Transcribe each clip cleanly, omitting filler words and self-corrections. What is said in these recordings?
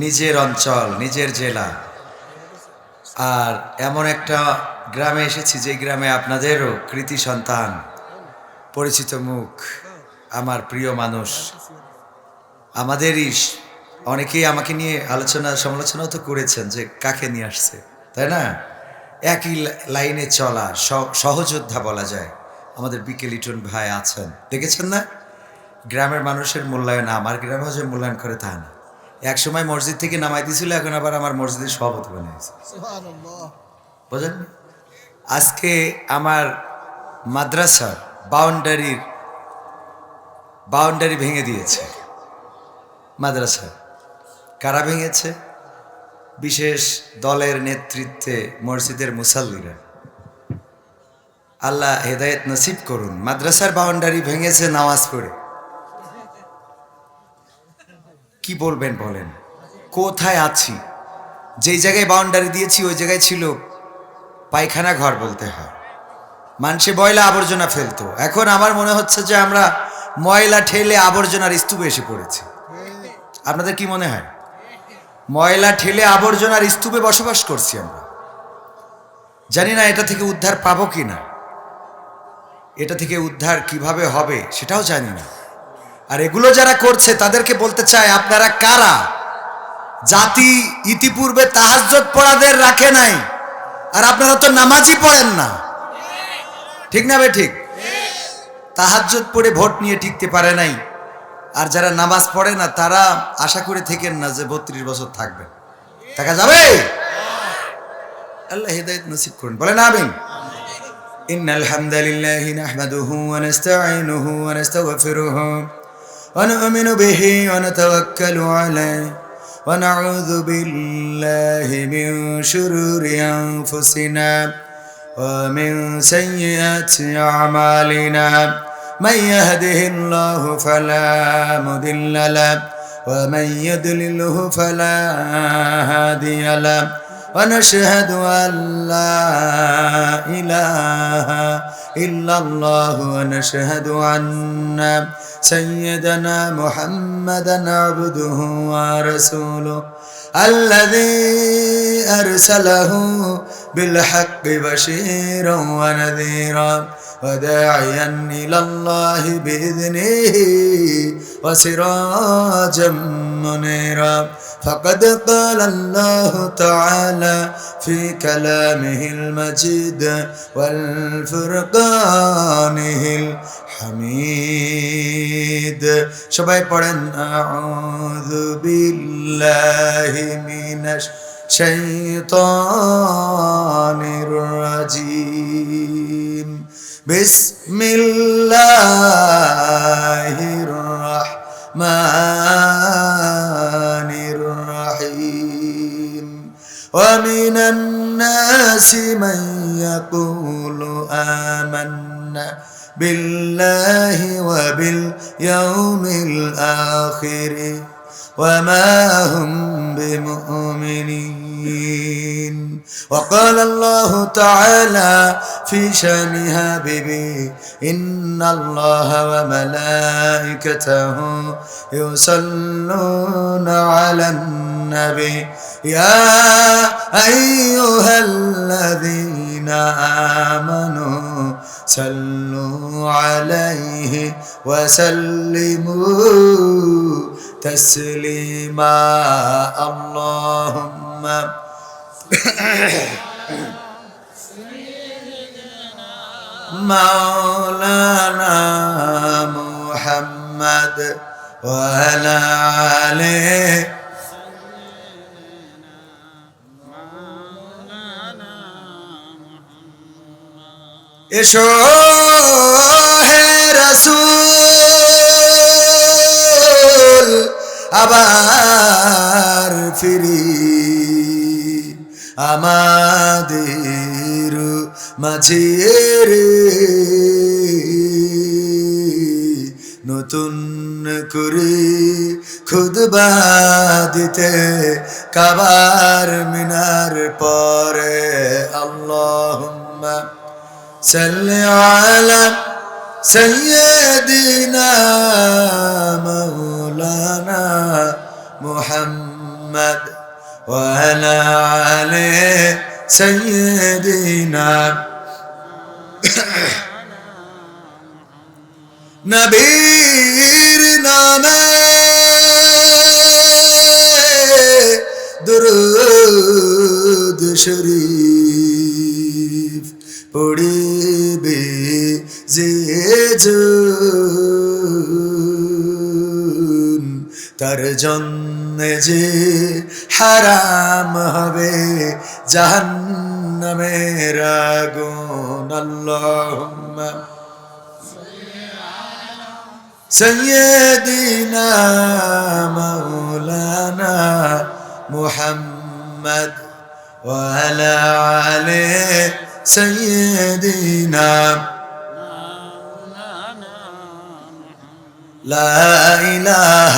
নিজের অঞ্চল, নিজের জেলা, আর এমন একটা গ্রামে এসেছি যে গ্রামে আপনাদেরও কৃতি সন্তান, পরিচিত মুখ, আমার প্রিয় মানুষ, আমাদেরই অনেকেই আমাকে নিয়ে আলোচনা সমালোচনাও তো করেছেন যে কাকে নিয়ে আসছে, তাই না? একই লাইনে চলা সহযোদ্ধা বলা যায়, আমাদের বিকে লিটন ভাই আছেন, দেখেছেন না? গ্রামের মানুষের মূল্যায়ন আমার গ্রামেও যে মূল্যায়ন করে তা না। এক সময় মসজিদ থেকে নামাই দিয়েছিল, এখন আবার আমার মসজিদের সভাপতি বানিয়েছে, বুঝলেন? আজকে আমার মাদ্রাসার বাউন্ডারি ভেঙে দিয়েছে মাদ্রাসা। কারা ভেঙেছে? বিশেষ দলের নেতৃত্বে মসজিদের মুসাল্লিরা। আল্লাহ হেদায়েত নসিব করুন। মাদ্রাসার বাউন্ডারি ভেঙেছে নামাজ পড়ে। কি বলবেন বলেন? কোথায় আছি? যেই জায়গায় বাউন্ডারি দিয়েছি ওই জায়গায় ছিল পায়খানা ঘর বলতে হয়। মানুষে ময়লা আবর্জনা ফেলতো, এখন আমার মনে হচ্ছে যে আমরা ময়লা ঠেলে আবর্জনার স্তূপে এসে পড়েছি। আপনাদের কি মনে হয়? ময়লা ঠেলে আবর্জনার স্তূপে বসবাস করছি আমরা। জানি না এটা থেকে উদ্ধার পাবো কি না, এটা থেকে উদ্ধার কিভাবে হবে সেটাও জানি না। আর এগুলো যারা করছে তাদেরকে বলতে চাই, আপনারা কারা? জাতি ইতিপূর্বে তাহাজ্জুদ পড়াদের রাখে নাই, আর আপনারা তো নামাজই পড়েন না, ঠিক না বে ঠিক? তাহাজ্জুদ পড়ে ভোট নিয়ে টিকতে পারে নাই, আর যারা নামাজ পড়ে না তারা আশা করে থেকেন না যে 32 বছর থাকবে। থাকা যাবে? আল্লাহ হিদায়াত নসিব করুন, বলেন আমিন। ইন্নাল হামদালিল্লাহি নাহমাদুহু ওয়া নাস্তাঈনুহু ওয়া নাস্তাগফিরুহু ওয়া নু'মিনু বিহি ওয়া নাতাওয়াক্কালু আলাইহি ওয়া নাউযু বিল্লাহি মিন শুরুরি আনফুসিনা ওয়া মিন সাইয়্যাতি আ'মালিনা। من يهده الله فلا مضل له ومن يضلله فلا هادي له ونشهد أن لا إله إلا الله ونشهد أن سيدنا محمدا عبده ورسوله الذي أرسله بالحق بشيرا ونذيرا وداعيا إلى الله بإذنه وسراجا منيرا. فقد قال الله تعالى في كلامه المجيد والفرقانه الحميد. সবাই পড়েন আউযু বিল্লাহি মিনাশ শাইতানির রাজিম। বিসমিল্লাহির রাহমানির রাহিম। ওয়া মিনান নাসি মান ইয়াকুলু আমান্না বিল্লাহি ওয়া বিল ইয়াউমিল আখির ওয়া মা হুম বিমুমিনিন। وقال الله تعالى في شأن حبيبه إن الله وملائكته يصلون على النبي يا أيها الذين آمنوا صلوا عليه وسلموا تسليما. اللهم مولانا محمد وعلى آله এসো হে রাসূল আবার ফিরি আমাদের মাঝে রে, নতুন করে খুতবা দিতে কাবার মিনার পরে। আল্লাহুম্মা সাল্লি আলা সাইয়্যিদিনা মাওলানা মুহাম্মদ محمد وعلى آل سيدنا নবীর নামে দুরূদ শরীফ পড়িবে যে জন তার জন্যে যে হারাম হবে জাহান্নামের আগুন আল্লাহুম্মা سيدنا مولانا محمد وعلى آل سيدنا لا إله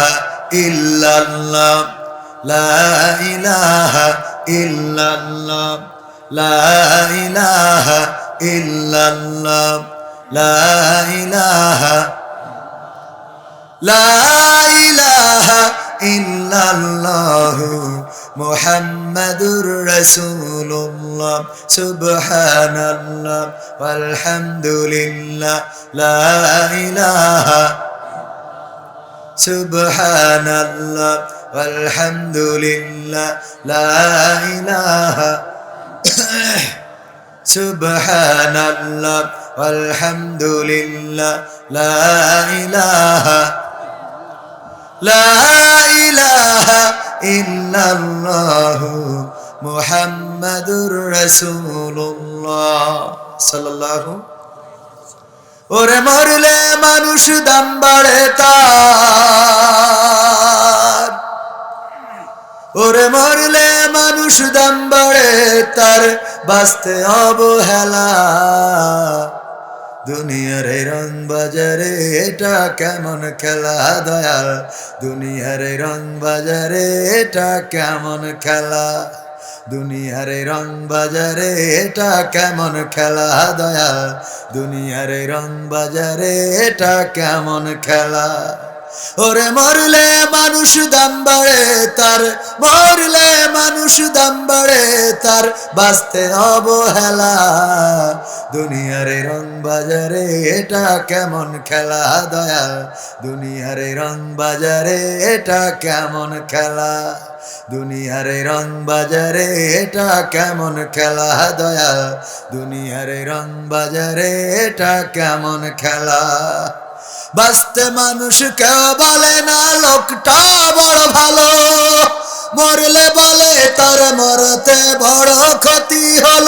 إلا الله لا إله إلا الله لا إله إلا الله لا إله لا إله إلا الله محمد رسول الله سبحان الله والحمد لله لا إله سبحان الله والحمد لله لا إله سبحان الله والحمد لله لا إله لا إله إلا الله محمد رسول الله صلى الله ওরে মরলে মানুষ দাম বাড়ে তার ওরে মরলে মানুষ দাম বাড়ে তার বাঁচতে অবহেলা দুনিয়ার এই রং বাজারে এটা কেমন খেলা দয়াল দুনিয়ার এই রং বাজারে এটা কেমন খেলা দুনিয়ার এই রং বাজারে এটা কেমন খেলা দয়াল দুনিয়ার এই রং বাজারে এটা কেমন খেলা ওরে মরলে মানুষ দাম বাড়ে তার মরলে মানুষ দাম বাড়ে তার বাঁচতে অবহেলা দুনিয়ার এই রং বাজারে এটা কেমন খেলা দয়াল দুনিয়ার এই রং বাজারে এটা কেমন খেলা দুনিয়ার এই রং বাজারে এটা কেমন খেলা দয়াল দুনিয়ার এই রং বাজারে এটা কেমন খেলা বাঁচতে মানুষ কেউ বলে না লোকটা বড় ভালো মরলে বলে তার মরতে বড় ক্ষতি হলো